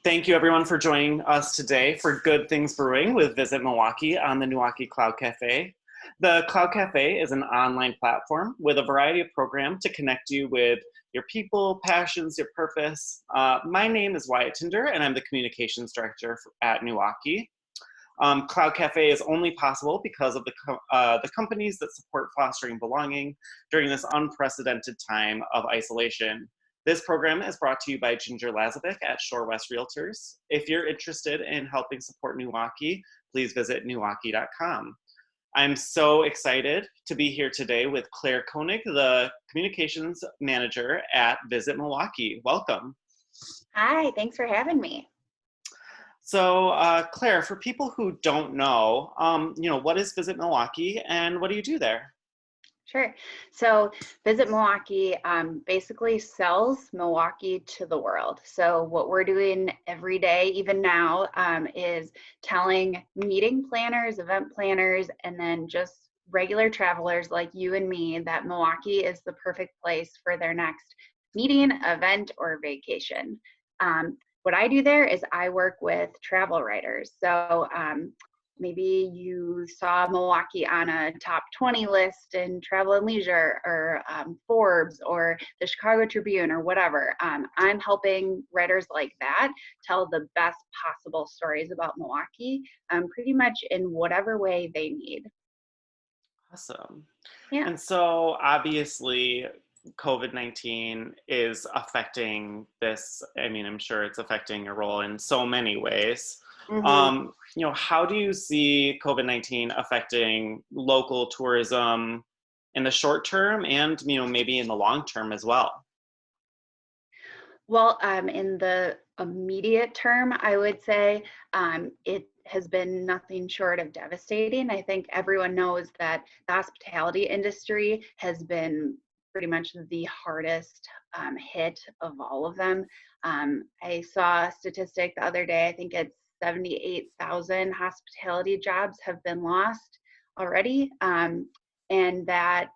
Thank you everyone for joining us today for Good Things Brewing with Visit Milwaukee on the NEWaukee Cloud Cafe. The Cloud Cafe is an online platform with a variety of programs to connect you with your people, passions, your purpose. My name is Wyatt Tinder and I'm the Communications Director at NEWaukee. Cloud Cafe is only possible because of the companies that support fostering belonging during this unprecedented time of isolation. This program is brought to you by Ginger Lazovik at Shorewest Realtors. If you're interested in helping support NEWaukee, please visit NEWaukee.com. I'm so excited to be here today with Claire Koenig, the Communications Manager at Visit Milwaukee. Welcome. Hi, thanks for having me. So Claire, for people who don't know, what is Visit Milwaukee and what do you do there? Sure. So Visit Milwaukee basically sells Milwaukee to the world. So what we're doing every day, even now, is telling meeting planners, event planners, and then just regular travelers like you and me that Milwaukee is the perfect place for their next meeting, event, or vacation. What I do there is I work with travel writers. So maybe you saw Milwaukee on a top 20 list in Travel and Leisure or Forbes or the Chicago Tribune or whatever. I'm helping writers like that tell the best possible stories about Milwaukee, pretty much in whatever way they need. Awesome. Yeah. And so obviously COVID-19 is affecting this. I mean, I'm sure it's affecting your role in so many ways. Mm-hmm. How do you see COVID-19 affecting local tourism in the short term and, maybe in the long term as well? Well, in the immediate term, I would say it has been nothing short of devastating. I think everyone knows that the hospitality industry has been pretty much the hardest hit of all of them. I saw a statistic the other day, I think it's 78,000 hospitality jobs have been lost already. And that's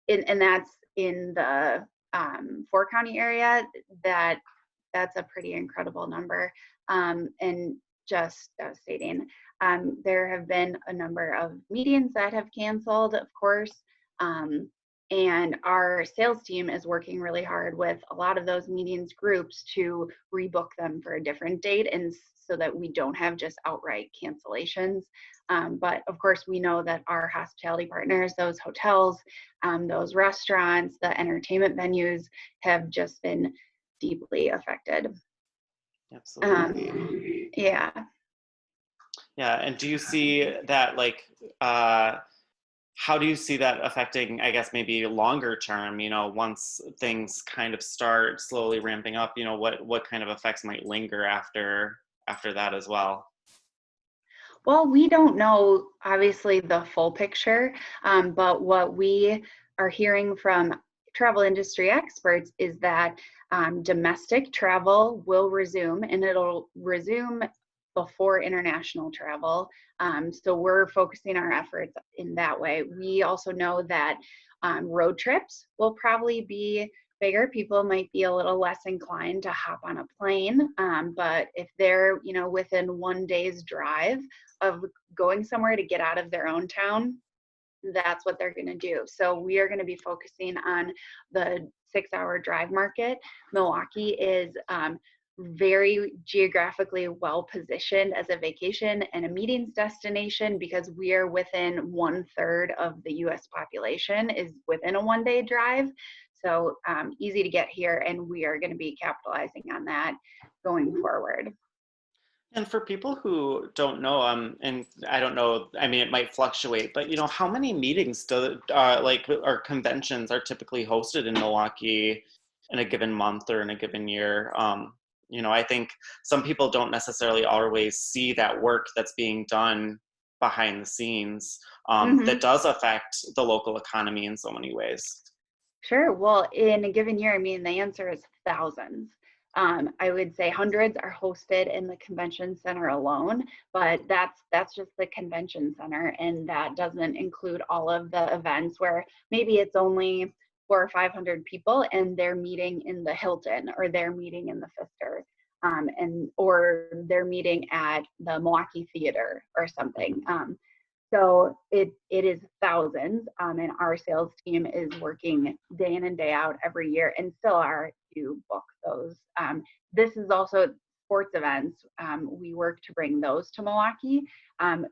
in the 4-county area. That's a pretty incredible number, and just devastating. There have been a number of meetings that have canceled, of course, and our sales team is working really hard with a lot of those meetings groups to rebook them for a different date, and so that we don't have just outright cancellations. But of course, we know that our hospitality partners, those hotels, those restaurants, the entertainment venues have just been deeply affected. Absolutely. Yeah. Yeah. And do you see that, how do you see that affecting, I guess, maybe longer term, once things kind of start slowly ramping up, what kind of effects might linger after that as well? Well, we don't know, obviously, the full picture, but what we are hearing from travel industry experts is that domestic travel will resume, and it'll resume before international travel. So we're focusing our efforts in that way. We also know that road trips will probably be bigger. People might be a little less inclined to hop on a plane, but if they're within one day's drive of going somewhere to get out of their own town, that's what they're going to do. So we are going to be focusing on the 6-hour drive market. Milwaukee is very geographically well positioned as a vacation and a meetings destination because we are within 1/3 of the US population is within a 1-day drive. So easy to get here, and we are going to be capitalizing on that going forward. And for people who don't know, and I don't know, I mean, it might fluctuate, but how many meetings or conventions are typically hosted in Milwaukee in a given month or in a given year? I think some people don't necessarily always see that work that's being done behind the scenes that does affect the local economy in so many ways. Sure. Well, in a given year, I mean, the answer is thousands. I would say hundreds are hosted in the convention center alone, but that's just the convention center, and that doesn't include all of the events where maybe it's only 400 or 500 people and they're meeting in the Hilton or they're meeting in the Pfister. or they're meeting at the Milwaukee Theater or something. So it is thousands, and our sales team is working day in and day out every year, and still are to book those. This is also sports events. We work to bring those to Milwaukee,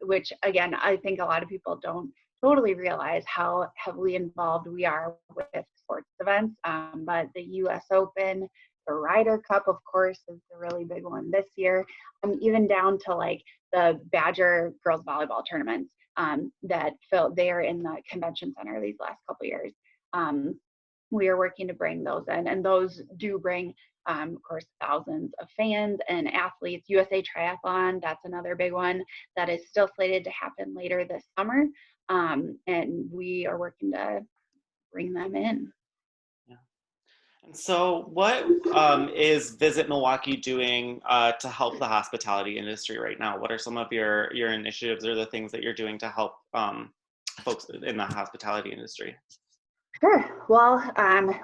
which again, I think a lot of people don't totally realize how heavily involved we are with sports events. But the U.S. Open, the Ryder Cup, of course, is the really big one this year. Even down to like the Badger girls volleyball tournaments that filled there in the convention center these last couple of years. We are working to bring those in, and those do bring, of course, thousands of fans and athletes. USA Triathlon, that's another big one that is still slated to happen later this summer, and we are working to bring them in. And so what is Visit Milwaukee doing to help the hospitality industry right now? What are some of your initiatives or the things that you're doing to help folks in the hospitality industry? Sure. Well,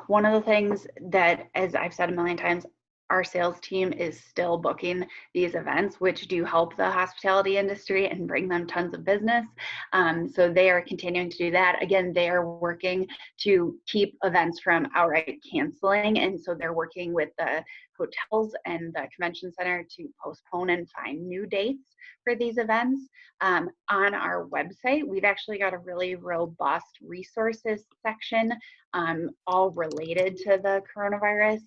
one of the things that, as I've said a million times, our sales team is still booking these events, which do help the hospitality industry and bring them tons of business. So they are continuing to do that. Again, they are working to keep events from outright canceling. And so they're working with the hotels and the convention center to postpone and find new dates for these events. On our website, we've actually got a really robust resources section, all related to the coronavirus.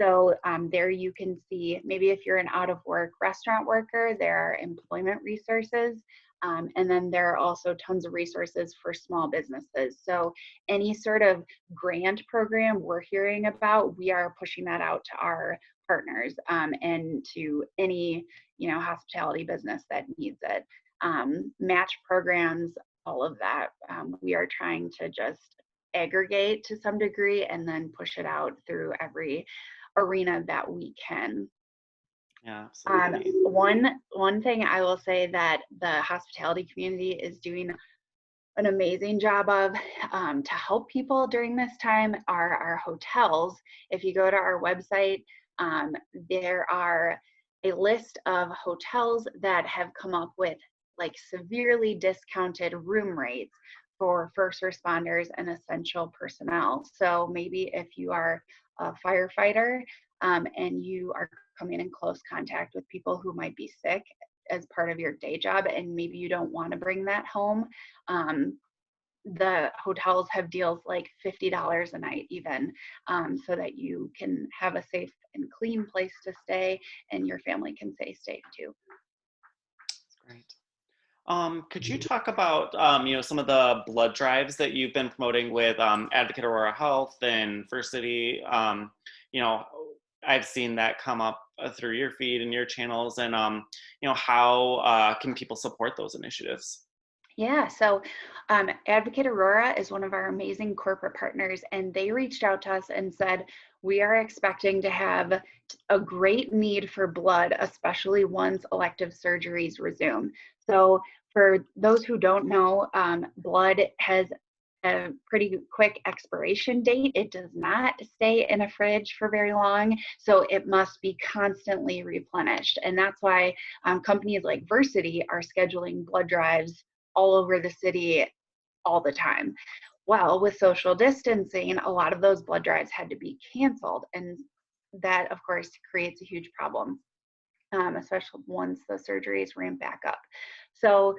So there you can see, maybe if you're an out of work restaurant worker, there are employment resources. And then there are also tons of resources for small businesses. So any sort of grant program we're hearing about, we are pushing that out to our partners and to any hospitality business that needs it. Match programs, all of that. We are trying to just aggregate to some degree and then push it out through every arena that we can. Yeah, absolutely. One thing I will say that the hospitality community is doing an amazing job of to help people during this time are our hotels. If you go to our website, there are a list of hotels that have come up with like severely discounted room rates for first responders and essential personnel. So maybe if you are a firefighter and you are coming in close contact with people who might be sick as part of your day job, and maybe you don't want to bring that home, the hotels have deals like $50 a night even, so that you can have a safe and clean place to stay and your family can stay safe too. That's great. Could you talk about some of the blood drives that you've been promoting with Advocate Aurora Health and First City? I've seen that come up through your feed and your channels, and how can people support those initiatives? Yeah, so Advocate Aurora is one of our amazing corporate partners, and they reached out to us and said, we are expecting to have a great need for blood, especially once elective surgeries resume. So for those who don't know, blood has a pretty quick expiration date. It does not stay in a fridge for very long, so it must be constantly replenished. And that's why companies like Versity are scheduling blood drives all over the city all the time. Well, with social distancing, a lot of those blood drives had to be canceled, and that, of course, creates a huge problem, especially once the surgeries ramp back up. So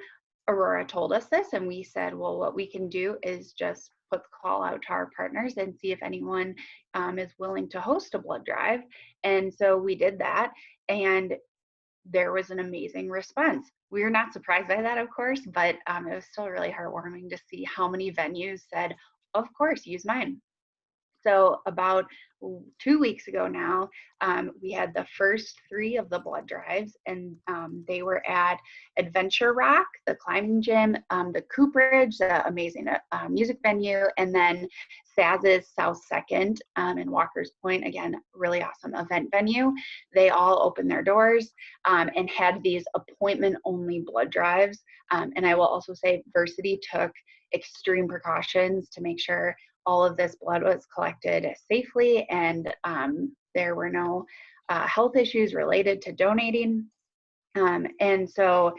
Aurora told us this, and we said, well, what we can do is just put the call out to our partners and see if anyone is willing to host a blood drive. And so we did that, and there was an amazing response. We were not surprised by that, of course, but it was still really heartwarming to see how many venues said, of course, use mine. So about 2 weeks ago now, we had the first 3 of the blood drives, and they were at Adventure Rock, the climbing gym, the Cooperage, the amazing music venue, and then Saz's South Second in Walker's Point, again, really awesome event venue. They all opened their doors and had these appointment-only blood drives. And I will also say Versity took extreme precautions to make sure all of this blood was collected safely, and there were no health issues related to donating. And so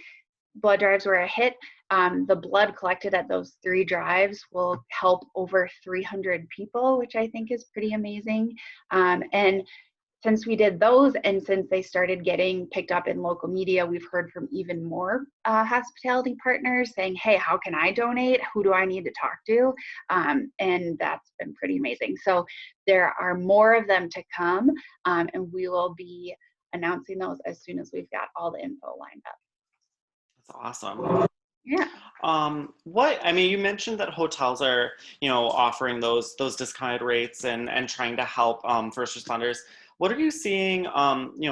blood drives were a hit. The blood collected at those 3 drives will help over 300 people, which I think is pretty amazing. And since we did those, and since they started getting picked up in local media, we've heard from even more hospitality partners saying, hey, how can I donate? Who do I need to talk to? And that's been pretty amazing. So there are more of them to come, and we will be announcing those as soon as we've got all the info lined up. That's awesome. Yeah. You mentioned that hotels are, offering those discounted rates and trying to help first responders. What are you seeing,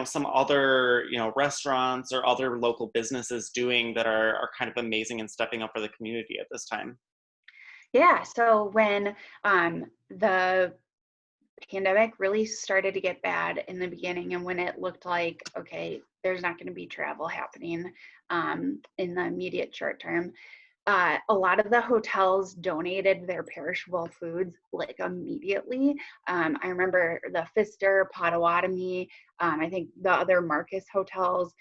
some other, restaurants or other local businesses doing that are kind of amazing and stepping up for the community at this time? Yeah. So when the pandemic really started to get bad in the beginning, and when it looked like, okay, there's not going to be travel happening in the immediate short term, a lot of the hotels donated their perishable foods like immediately. I remember the Pfister, Potawatomi, I think the other Marcus hotels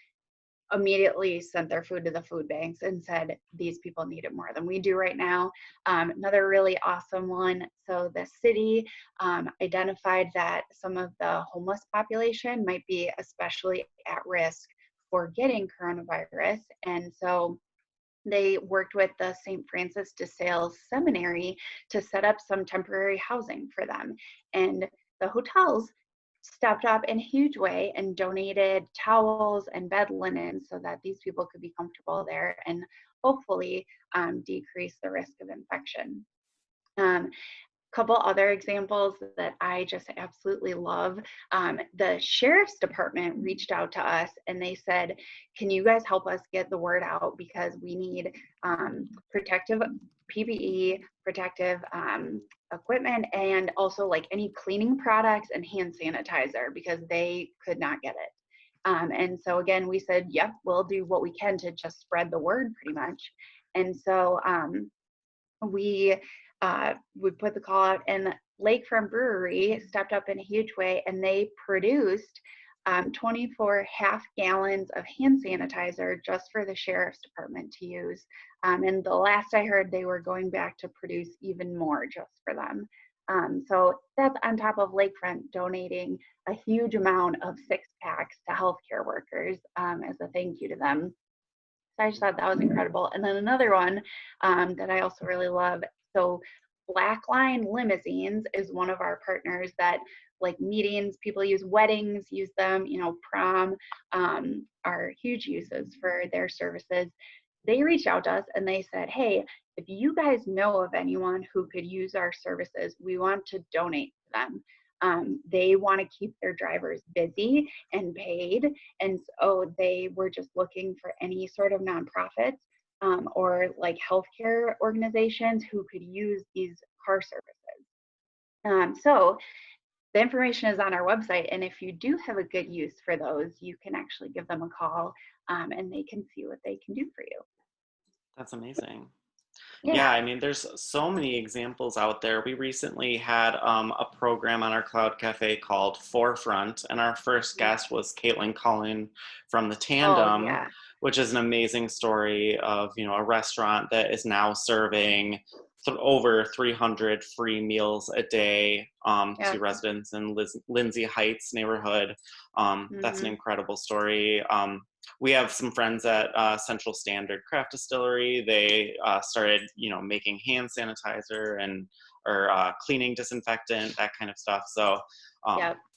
immediately sent their food to the food banks and said, these people need it more than we do right now. Another really awesome one. So the city identified that some of the homeless population might be especially at risk for getting coronavirus. And so they worked with the St. Francis de Sales Seminary to set up some temporary housing for them. And the hotels stepped up in a huge way and donated towels and bed linen so that these people could be comfortable there and hopefully decrease the risk of infection. Couple other examples that I just absolutely love. The sheriff's department reached out to us and they said, can you guys help us get the word out, because we need protective PPE, protective equipment, and also like any cleaning products and hand sanitizer, because they could not get it. And so again, we said, yep, we'll do what we can to just spread the word pretty much. And so we put the call out, and Lakefront Brewery stepped up in a huge way, and they produced 24 half gallons of hand sanitizer just for the sheriff's department to use. And the last I heard, they were going back to produce even more just for them. So that's on top of Lakefront donating a huge amount of 6-packs to healthcare workers as a thank you to them. So I just thought that was incredible. And then another one that I also really love. So Blackline Limousines is one of our partners that, like, meetings, people use, weddings use them, prom are huge uses for their services. They reached out to us and they said, hey, if you guys know of anyone who could use our services, we want to donate to them. They want to keep their drivers busy and paid. And so they were just looking for any sort of nonprofits or like healthcare organizations who could use these car services. So the information is on our website. And if you do have a good use for those, you can actually give them a call and they can see what they can do for you. That's amazing. Yeah. There's so many examples out there. We recently had a program on our Cloud Cafe called Forefront, and our first guest was Caitlin Cullen from the Tandem, which is an amazing story of, a restaurant that is now serving over 300 free meals a day to residents in Lindsay Heights neighborhood. That's an incredible story. We have some friends at Central Standard Craft Distillery. They started, making hand sanitizer or cleaning disinfectant, that kind of stuff. So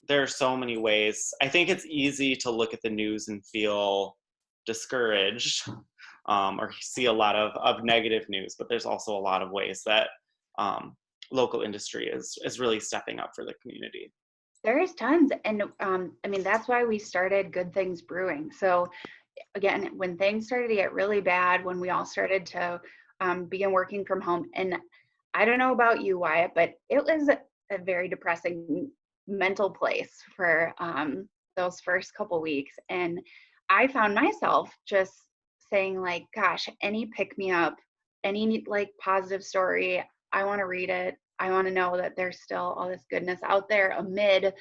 there are so many ways. I think it's easy to look at the news and feel discouraged or see a lot of negative news, but there's also a lot of ways that local industry is really stepping up for the community. There is tons. And that's why we started Good Things Brewing. So again, when things started to get really bad, when we all started to begin working from home, and I don't know about you, Wyatt, but it was a very depressing mental place for those first couple weeks. And I found myself just saying, like, gosh, any pick me up, any like positive story, I want to read it. I want to know that there's still all this goodness out there amid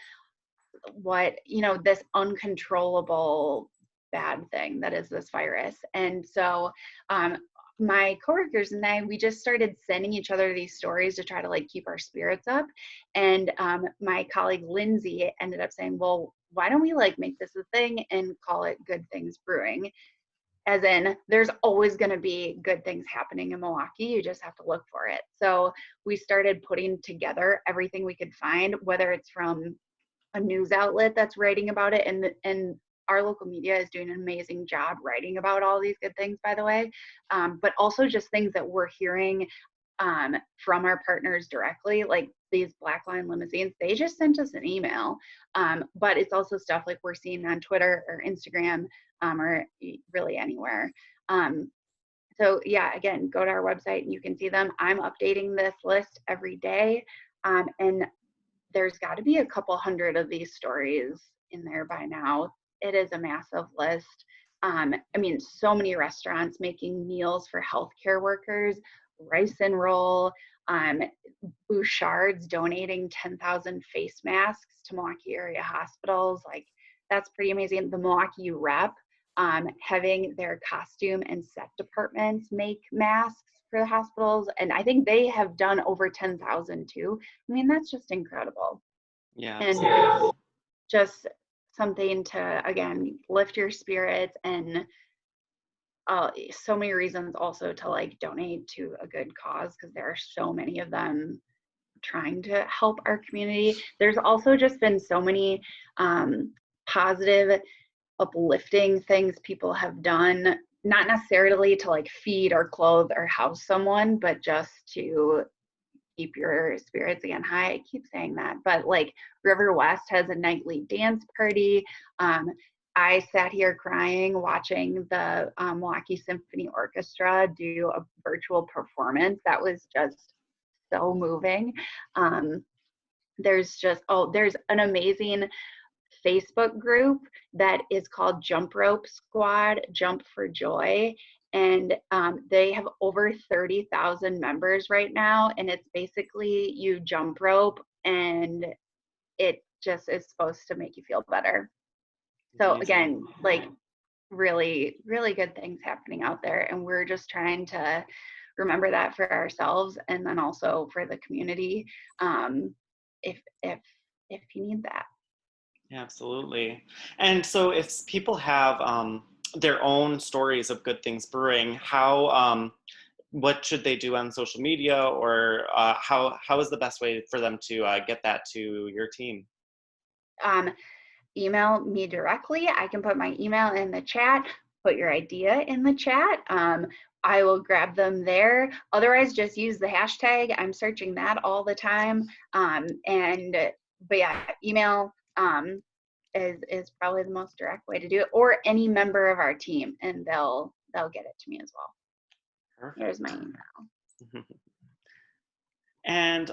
what, this uncontrollable bad thing that is this virus. And so my coworkers and I, we just started sending each other these stories to try to like keep our spirits up. And my colleague Lindsay ended up saying, well, why don't we like make this a thing and call it Good Things Brewing? As in, there's always going to be good things happening in Milwaukee. You just have to look for it. So we started putting together everything we could find, whether it's from a news outlet that's writing about it, and our local media is doing an amazing job writing about all these good things, by the way, but also just things that we're hearing from our partners directly, like these Black Line limousines. They just sent us an email, but it's also stuff like we're seeing on Twitter or Instagram, or really anywhere. So yeah, again, go to our website and you can see them. I'm updating this list every day, and there's got to be a couple hundred of these stories in there by now. It is a massive list. I mean, so many restaurants making meals for healthcare workers, Rice and Roll, Bouchard's donating 10,000 face masks to Milwaukee area hospitals. Like, that's pretty amazing. The Milwaukee Rep having their costume and set departments make masks for the hospitals. And I think they have done over 10,000 too. I mean, that's just incredible. Yeah. And just something to, again, lift your spirits, and so many reasons also to like donate to a good cause, because there are so many of them trying to help our community. There's also just been so many positive, uplifting things people have done, not necessarily to like feed or clothe or house someone, but just to keep your spirits again high. I keep saying that, but like River West has a nightly dance party. I sat here crying watching the Milwaukee Symphony Orchestra do a virtual performance. That was just so moving. There's an amazing Facebook group that is called Jump Rope Squad, Jump for Joy. And they have over 30,000 members right now. And it's basically you jump rope, and it just is supposed to make you feel better. So again, like really, really good things happening out there. And we're just trying to remember that for ourselves, and then also for the community, if you need that. Yeah, absolutely. And so if people have their own stories of Good Things Brewing, what should they do on social media, or how is the best way for them to get that to your team? Email me directly. I can put my email in the chat, put your idea in the chat. I will grab them there. Otherwise, just use the hashtag. I'm searching that all the time. But yeah, email is probably the most direct way to do it, or any member of our team, and they'll get it to me as well. Perfect. Here's my email. And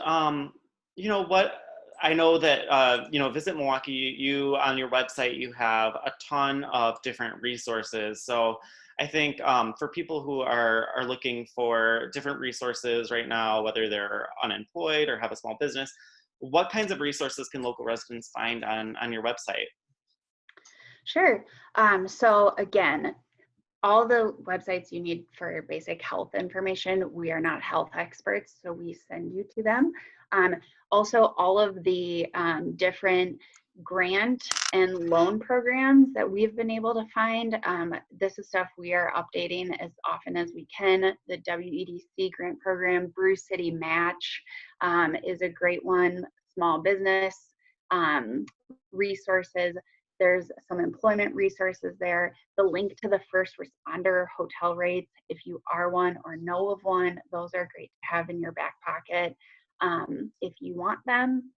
what I know that Visit Milwaukee, you on your website, you have a ton of different resources. So I think for people who are looking for different resources right now, whether they're unemployed or have a small business, what kinds of resources can local residents find on your website? Sure. So again, all the websites you need for basic health information, we are not health experts, so we send you to them. Also, all of the different grant and loan programs that we've been able to find, this is stuff we are updating as often as we can. The WEDC grant program, Brew City Match is a great one. Small business resources. There's some employment resources there. The link to the first responder hotel rates, if you are one or know of one, those are great to have in your back pocket if you want them.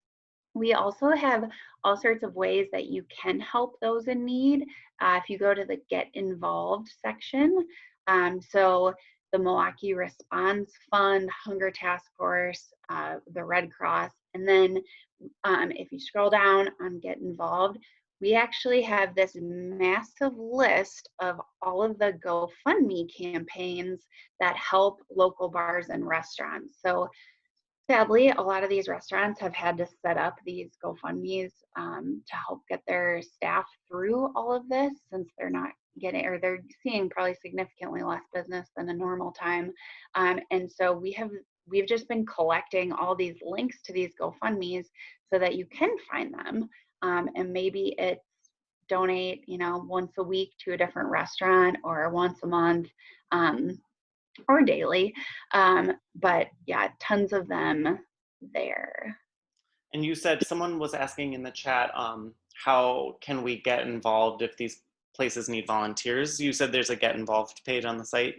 We also have all sorts of ways that you can help those in need. If you go to the Get Involved section, so the Milwaukee Response Fund, Hunger Task Force, the Red Cross, and then if you scroll down on Get Involved, we actually have this massive list of all of the GoFundMe campaigns that help local bars and restaurants. So Sadly, a lot of these restaurants have had to set up these GoFundMes to help get their staff through all of this, since they're not getting, or they're seeing probably significantly less business than a normal time. And so we've just been collecting all these links to these GoFundMes so that you can find them. And maybe it's donate, once a week to a different restaurant, or once a month. Or daily. But yeah, tons of them there. And you said someone was asking in the chat, how can we get involved if these places need volunteers? You said there's a get involved page on the site.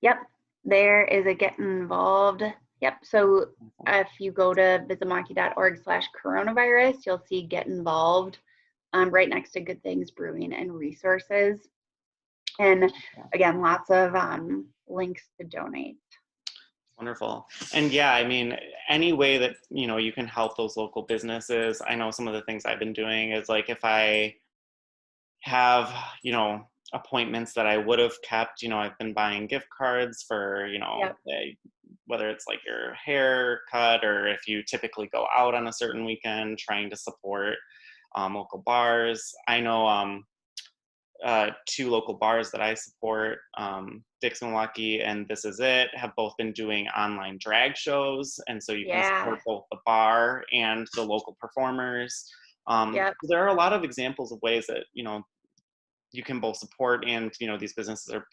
Yep, there is a get involved. Yep, so if you go to visitmilwaukee.org/coronavirus, you'll see get involved right next to Good Things Brewing and resources. And again, lots of links to donate. Wonderful. And yeah, I mean, any way that, you can help those local businesses. I know some of the things I've been doing is like, if I have, appointments that I would have kept, I've been buying gift cards for, Yep. Whether it's like your haircut, or if you typically go out on a certain weekend, trying to support local bars. I know 2 local bars that I support, Visit Milwaukee and This Is It, have both been doing online drag shows, and so you can support both the bar and the local performers. Yep. There are a lot of examples of ways that you can both support, and these businesses are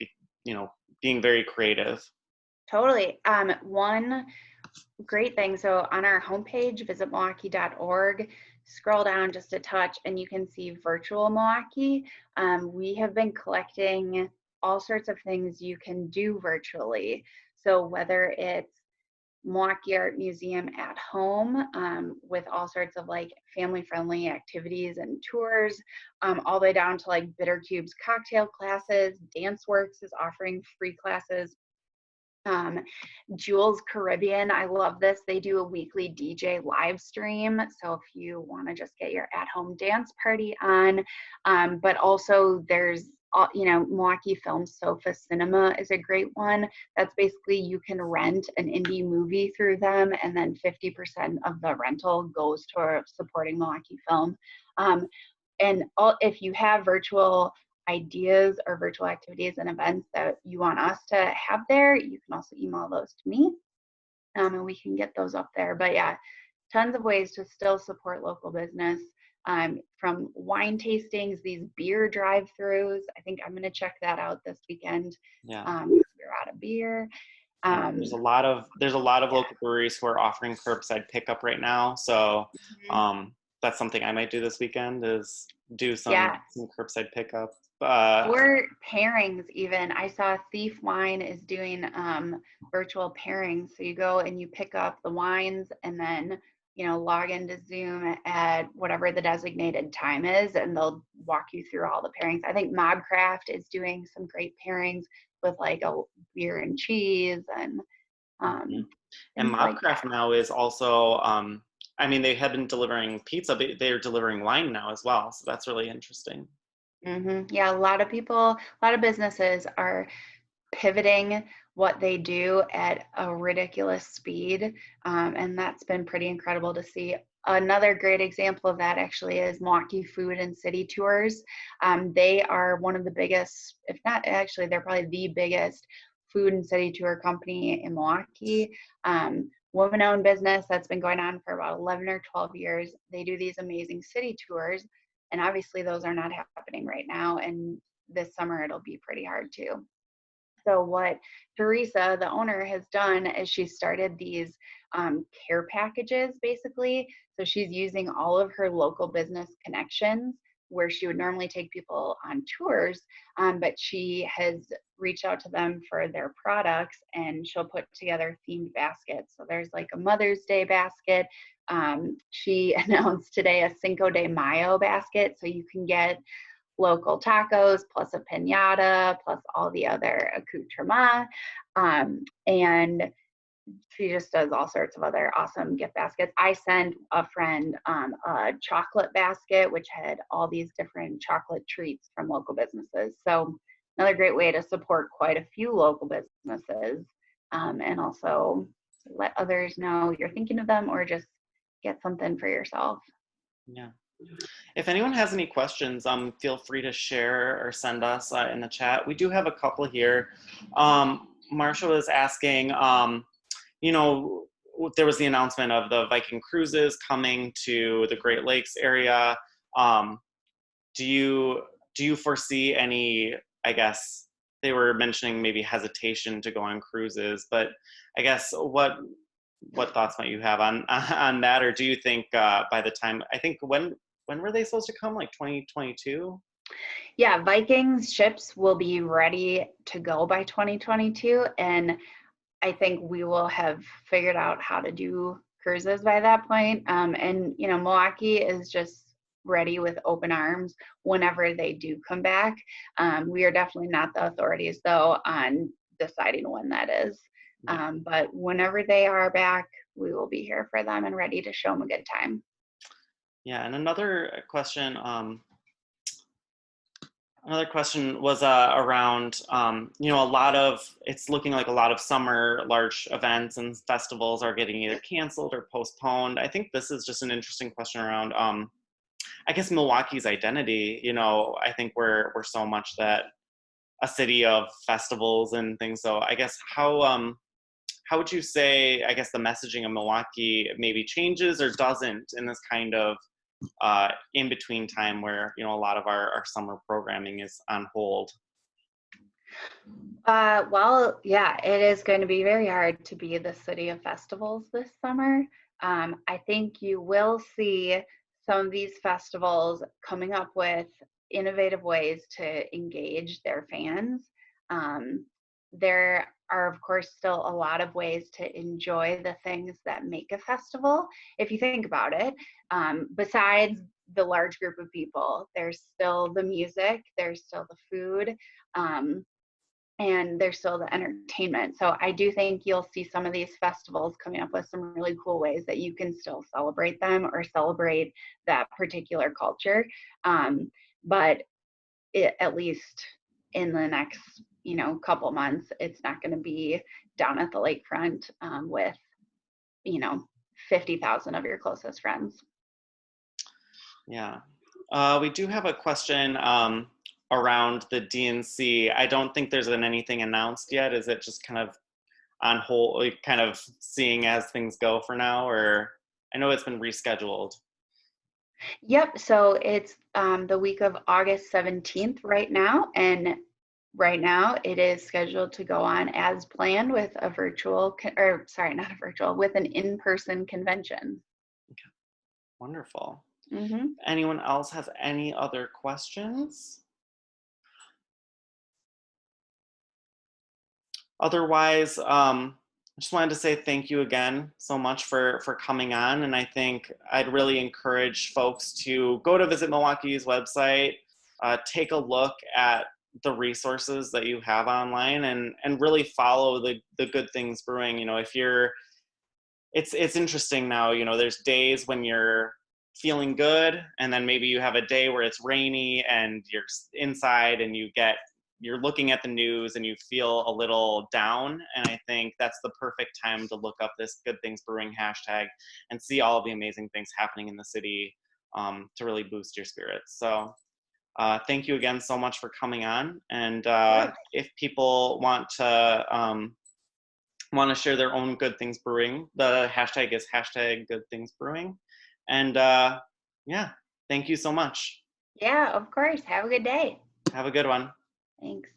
being very creative. Totally. One great thing. So on our homepage, visitmilwaukee.org, scroll down just a touch and you can see Virtual Milwaukee. We have been collecting all sorts of things you can do virtually. So whether it's Milwaukee Art Museum at home, with all sorts of like family-friendly activities and tours, all the way down to like Bitter Cube's cocktail classes. DanceWorks is offering free classes. Jules Caribbean, I love this. They do a weekly DJ live stream. So if you want to just get your at-home dance party on, but also there's, Milwaukee Film Sofa Cinema is a great one. That's basically, you can rent an indie movie through them, and then 50% of the rental goes toward supporting Milwaukee film. And if you have virtual ideas or virtual activities and events that you want us to have there, you can also email those to me, and we can get those up there. But yeah, tons of ways to still support local business, from wine tastings, these beer drive-throughs. I think I'm going to check that out this weekend. Yeah. We're out of beer. There's a lot of local breweries who are offering curbside pickup right now. So that's something I might do this weekend, is do some curbside pickup. Or pairings even. I saw Thief Wine is doing virtual pairings. So you go and you pick up the wines, and then log into Zoom at whatever the designated time is, and they'll walk you through all the pairings. I think Mobcraft is doing some great pairings with like a beer and cheese and Mobcraft like now is also they have been delivering pizza, but they're delivering wine now as well. So that's really interesting. Yeah, a lot of businesses are pivoting what they do at a ridiculous speed, and that's been pretty incredible to see. Another great example of that actually is Milwaukee Food and City Tours. They are one of the biggest, if not actually, they're probably the biggest food and city tour company in Milwaukee. Woman-owned business that's been going on for about 11 or 12 years. They do these amazing city tours, and obviously those are not happening right now, and this summer it'll be pretty hard too. So what Teresa, the owner, has done is she started these care packages, basically. So she's using all of her local business connections, where she would normally take people on tours, but she has reached out to them for their products, and she'll put together themed baskets. So there's like a Mother's Day basket. She announced today a Cinco de Mayo basket, so you can get local tacos plus a piñata plus all the other accoutrements, and she just does all sorts of other awesome gift baskets. I sent a friend a chocolate basket which had all these different chocolate treats from local businesses. So another great way to support quite a few local businesses, and also let others know you're thinking of them, or just get something for yourself. Yeah. If anyone has any questions, feel free to share or send us in the chat. We do have a couple here. Marsha was asking, you know, there was the announcement of the Viking Cruises coming to the Great Lakes area. Do you foresee any, I guess, they were mentioning maybe hesitation to go on cruises, but I guess what thoughts might you have on that? Or do you think by the time, I think when were they supposed to come? Like 2022? Yeah, Vikings ships will be ready to go by 2022, and I think we will have figured out how to do cruises by that point. And Milwaukee is just ready with open arms whenever they do come back. We are definitely not the authorities, though, on deciding when that is. Yeah. But whenever they are back, we will be here for them and ready to show them a good time. Yeah, and another question was around, it's looking like a lot of summer large events and festivals are getting either canceled or postponed. I think this is just an interesting question around, I guess, Milwaukee's identity. I think we're so much that a city of festivals and things. So I guess how would you say, I guess, the messaging of Milwaukee maybe changes or doesn't in this kind of in between time where a lot of our summer programming is on hold? Well, yeah, it is going to be very hard to be the city of festivals this summer. I think you will see some of these festivals coming up with innovative ways to engage their fans. There are, of course, still a lot of ways to enjoy the things that make a festival, if you think about it. Besides the large group of people, there's still the music, there's still the food. And there's still the entertainment. So I do think you'll see some of these festivals coming up with some really cool ways that you can still celebrate them or celebrate that particular culture. But at least in the next, couple months, it's not going to be down at the lakefront with, 50,000 of your closest friends. Yeah. We do have a question around the DNC. I don't think there's been anything announced yet. Is it just kind of on hold, like kind of seeing as things go for now? Or I know it's been rescheduled. Yep. So it's the week of August 17th right now. And right now it is scheduled to go on as planned with a virtual, or sorry, not a virtual, with an in-person convention. Okay. Wonderful. Mm-hmm. Anyone else has any other questions? Otherwise, I just wanted to say thank you again so much for coming on. And I think I'd really encourage folks to go to Visit Milwaukee's website, take a look at the resources that you have online, and really follow the Good Things Brewing. If you're, it's interesting now, there's days when you're feeling good, and then maybe you have a day where it's rainy and you're inside and you're looking at the news and you feel a little down. And I think that's the perfect time to look up this Good Things Brewing hashtag and see all of the amazing things happening in the city to really boost your spirits. So thank you again so much for coming on. And if people want to share their own Good Things Brewing, the hashtag is hashtag Good Things Brewing. And yeah, thank you so much. Yeah, of course. Have a good day. Have a good one. Thanks.